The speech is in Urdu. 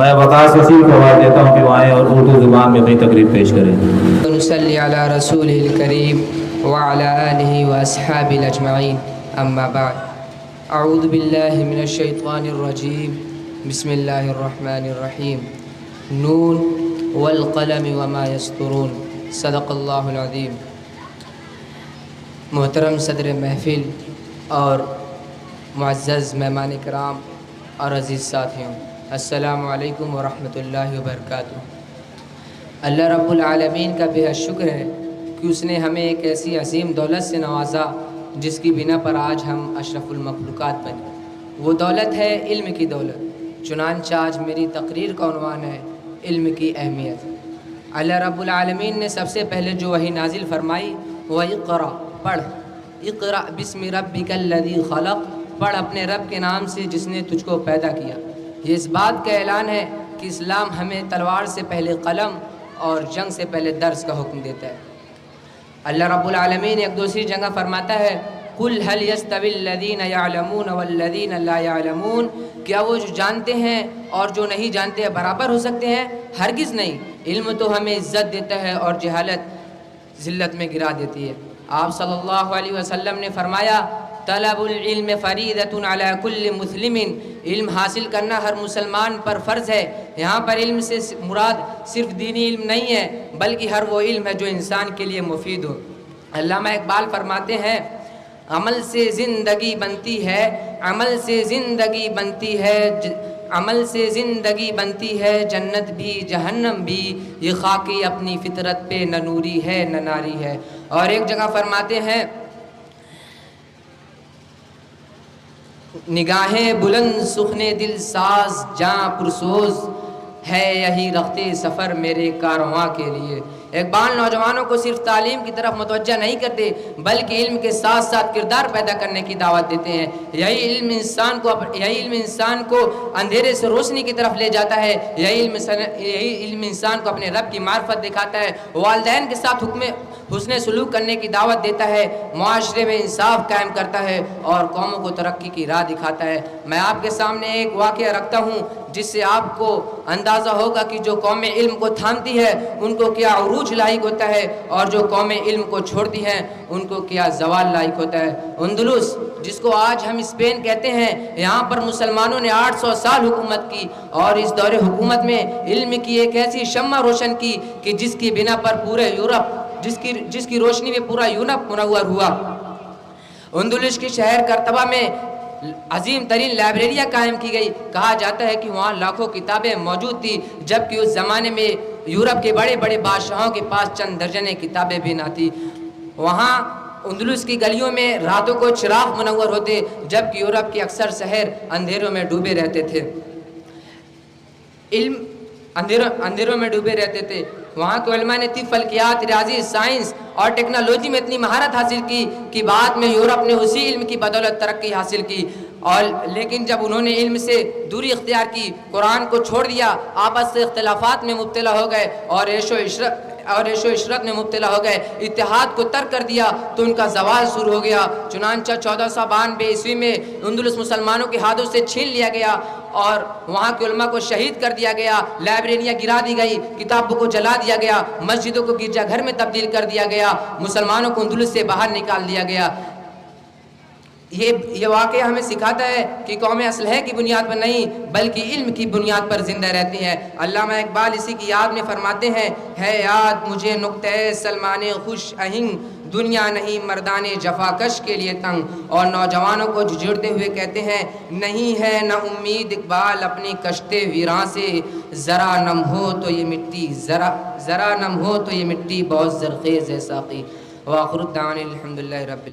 میں وقاص وسیع کو آواز دیتا ہوں کہ وہ آئیں اور اردو زبان میں اپنی تقریر پیش کریں. نصلی علی رسولہ الکریم وعلی آلہ واصحابہ اجمعین، اما بعد. اعوذ باللہ من الشیطان الرجیم، بسم اللہ الرحمن الرحیم. نون والقلم وما یسطرون، صدق اللہ العظیم. محترم صدر محفل اور معزز مہمان کرام اور عزیز ساتھیوں، السلام علیکم ورحمۃ اللہ وبرکاتہ. اللہ رب العالمین کا بے حد شکر ہے کہ اس نے ہمیں ایک ایسی عظیم دولت سے نوازا جس کی بنا پر آج ہم اشرف المخلوقات بنے. وہ دولت ہے علم کی دولت. چنانچہ آج میری تقریر کا عنوان ہے علم کی اہمیت. اللہ رب العالمین نے سب سے پہلے جو وحی نازل فرمائی وہ اقرا، پڑھ. اقرا بسم ربک الذی خلق، پڑھ اپنے رب کے نام سے جس نے تجھ کو پیدا کیا. یہ اس بات کا اعلان ہے کہ اسلام ہمیں تلوار سے پہلے قلم اور جنگ سے پہلے درس کا حکم دیتا ہے. اللہ رب العالمین ایک دوسری جگہ فرماتا ہے قل هل يستوي الذين يعلمون والذين لا يعلمون، کیا وہ جو جانتے ہیں اور جو نہیں جانتے برابر ہو سکتے ہیں؟ ہرگز نہیں. علم تو ہمیں عزت دیتا ہے اور جہالت ذلت میں گرا دیتی ہے. آپ صلی اللہ علیہ وسلم نے فرمایا طلب العلم فریضۃ علی کل مسلم، علم حاصل کرنا ہر مسلمان پر فرض ہے. یہاں پر علم سے مراد صرف دینی علم نہیں ہے بلکہ ہر وہ علم ہے جو انسان کے لیے مفید ہو. علامہ اقبال فرماتے ہیں عمل سے زندگی بنتی ہے، عمل سے زندگی بنتی ہے، عمل سے زندگی بنتی ہے، جنت بھی جہنم بھی، یہ خاکی اپنی فطرت پہ نہ نوری ہے نہ ناری ہے. اور ایک جگہ فرماتے ہیں نگاہیں بلند سخنے دل ساز جاں پرسوز ہے، یہی رختے سفر میرے کارواں کے لیے. اقبال نوجوانوں کو صرف تعلیم کی طرف متوجہ نہیں کرتے بلکہ علم کے ساتھ ساتھ کردار پیدا کرنے کی دعوت دیتے ہیں. یہی علم انسان کو اندھیرے سے روشنی کی طرف لے جاتا ہے. یہی علم انسان کو اپنے رب کی معرفت دکھاتا ہے. والدین کے ساتھ حسن سلوک کرنے کی دعوت دیتا ہے، معاشرے میں انصاف قائم کرتا ہے اور قوموں کو ترقی کی راہ دکھاتا ہے. میں آپ کے سامنے ایک واقعہ رکھتا ہوں جس سے آپ کو اندازہ ہوگا کہ جو قوم علم کو تھامتی ہے ان کو کیا عروج لاحق ہوتا ہے اور جو قوم علم کو چھوڑتی ہیں ان کو کیا زوال لاحق ہوتا ہے. اندلس جس کو آج ہم اسپین کہتے ہیں، یہاں پر مسلمانوں نے 800 سال حکومت کی اور اس دور حکومت میں علم کی ایک ایسی شمع روشن کی کہ جس کی بنا پر پورے یورپ جس کی روشنی میں پورا یورپ منور ہوا. اندلس کے شہر کرتبہ میں عظیم ترین لائبریریاں قائم کی گئی. کہا جاتا ہے کہ وہاں لاکھوں کتابیں موجود تھی جبکہ اس زمانے میں یورپ کے بڑے بڑے بادشاہوں کے پاس چند درجنے کتابیں بھی نہ تھی. وہاں اندلس کی گلیوں میں راتوں کو چراغ منور ہوتے جبکہ یورپ کے اکثر شہر اندھیروں میں ڈوبے رہتے تھے. علم اندھیروں میں ڈوبے رہتے تھے. وہاں کے علماء نے طب، فلکیات، ریاضی، سائنس اور ٹیکنالوجی میں اتنی مہارت حاصل کی کہ بعد میں یورپ نے اسی علم کی بدولت ترقی حاصل کی. اور لیکن جب انہوں نے علم سے دوری اختیار کی، قرآن کو چھوڑ دیا، آپس سے اختلافات میں مبتلا ہو گئے اور عیش و عشرت میں مبتلا ہو گئے، اتحاد کو ترک کر دیا تو ان کا زوال شروع ہو گیا. چنانچہ 1492 عیسوی میں اندلس مسلمانوں کے ہاتھوں سے چھین لیا گیا اور وہاں کے علماء کو شہید کر دیا گیا. لائبریریاں گرا دی گئی، کتابوں کو جلا دیا گیا، مسجدوں کو گرجا گھر میں تبدیل کر دیا گیا، مسلمانوں کو اندلس سے باہر نکال دیا گیا. یہ واقعہ ہمیں سکھاتا ہے کہ قومیں اسلحے کی بنیاد پر نہیں بلکہ علم کی بنیاد پر زندہ رہتی ہیں. علامہ اقبال اسی کی یاد میں فرماتے ہیں ہے یاد مجھے نقطۂ سلمان خوش آہنگ، دنیا نہیں مردان جفاکش کے لیے تنگ. اور نوجوانوں کو جھجھوڑتے ہوئے کہتے ہیں نہیں ہے نہ امید اقبال اپنی کشتے ویراں سے، ذرا نم ہو تو یہ مٹی ذرا نم ہو تو یہ مٹی بہت زرخیز ہے ساقی. وآخر الدعوانا الحمدللہ رب العالمین.